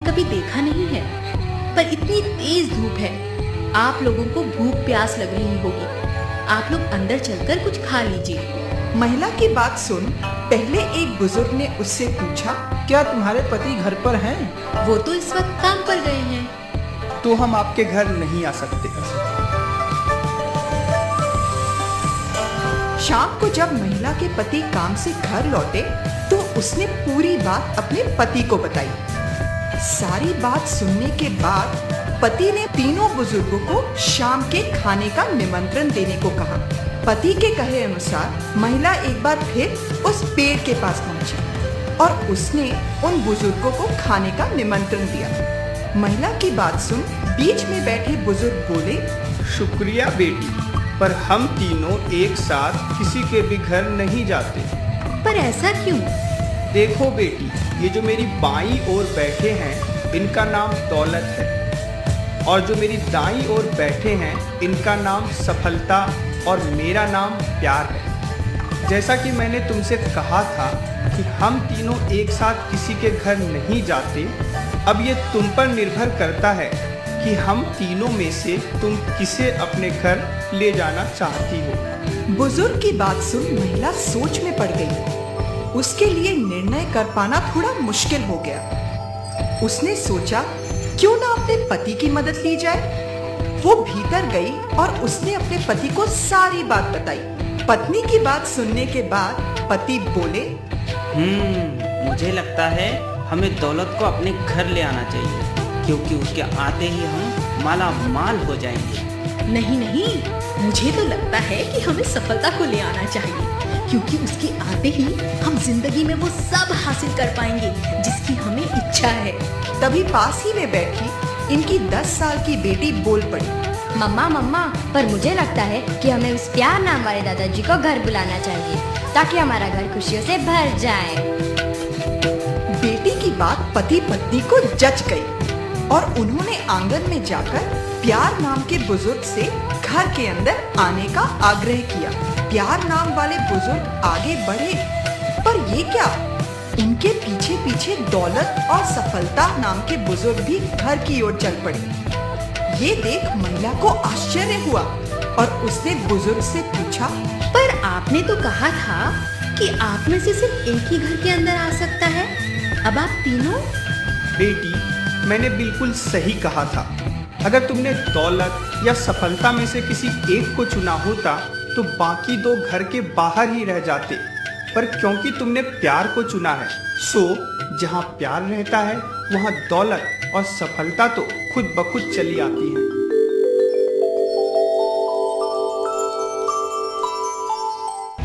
कभी देखा नहीं है, पर इतनी तेज धूप है, आप लोगों को भूख प्यास लग रही होगी। आप लोग अंदर चलकर कुछ खा लीजिए। महिला की बात सुन पहले एक बुजुर्ग ने उससे पूछा, क्या तुम्हारे पति घर पर हैं? वो तो इस वक्त काम पर गए हैं। तो हम आपके घर नहीं आ सकते। शाम को जब महिला के पति काम से घर लौटे तो उसने पूरी बात अपने पति को बताई। सारी बात सुनने के बाद पति ने तीनों बुजुर्गों को शाम के खाने का निमंत्रण देने को कहा। पति के कहे अनुसार महिला एक बार फिर उस पेड़ के पास पहुंची और उसने उन बुजुर्गों को खाने का निमंत्रण दिया। महिला की बात सुन बीच में बैठे बुजुर्ग बोले, शुक्रिया बेटी, पर हम तीनों एक साथ किसी के भी घर नहीं जाते। पर ऐसा क्यों? देखो बेटी, ये जो मेरी बाईं ओर बैठे हैं इनका नाम दौलत है, और जो मेरी दाईं ओर बैठे हैं इनका नाम सफलता और मेरा नाम प्यार है। जैसा कि मैंने तुमसे कहा था कि हम तीनों एक साथ किसी के घर नहीं जाते, अब ये तुम पर निर्भर करता है कि हम तीनों में से तुम किसे अपने घर ले जाना चाहती हो। बुजुर्ग की बात सुन महिला सोच में पड़ गई। उसके लिए निर्णय कर पाना थोड़ा मुश्किल हो गया। उसने सोचा क्यों ना अपने पति की मदद ली जाए। वो भीतर गई और उसने अपने पति को सारी बात बताई। पत्नी की बात सुनने के बाद पति बोले, मुझे लगता है हमें दौलत को अपने घर ले आना चाहिए, क्योंकि उसके आते ही हम माला माल हो जाएंगे। नहीं नहीं, मुझे तो लगता है कि हमें सफलता को ले आना चाहिए, क्योंकि उसके आते ही हम जिंदगी में वो सब हासिल कर पाएंगे जिसकी हमें इच्छा है। तभी पास ही में बैठी इनकी 10 साल की बेटी बोल पड़ी, मम्मा, पर मुझे लगता है कि हमें उस प्यार नाम वाले दादाजी को घर बुलाना चाहिए, ताकि हमारा घर खुशियों से भर जाए। बेटी की बात पति पत्नी को जच गई और उन्होंने आंगन में जाकर प्यार नाम के बुजुर्ग से घर के अंदर आने का आग्रह किया। प्यार नाम वाले बुजुर्ग आगे बढ़े, पर ये क्या, उनके पीछे पीछे दौलत और सफलता नाम के बुजुर्ग भी घर की ओर चल पड़े। ये देख महिला को आश्चर्य हुआ और उसने बुजुर्ग से पूछा, पर आपने तो कहा था कि आप में से सिर्फ एक ही घर के अंदर आ सकता है। अब आप तीनों? बेटी, मैंने बिल्कुल सही कहा था। अगर तुमने दौलत या सफलता में से किसी एक को चुना होता तो बाकी दो घर के बाहर ही रह जाते, पर क्योंकि तुमने प्यार को चुना है, सो जहाँ प्यार रहता है वहाँ दौलत और सफलता तो खुद ब खुद चली आती है।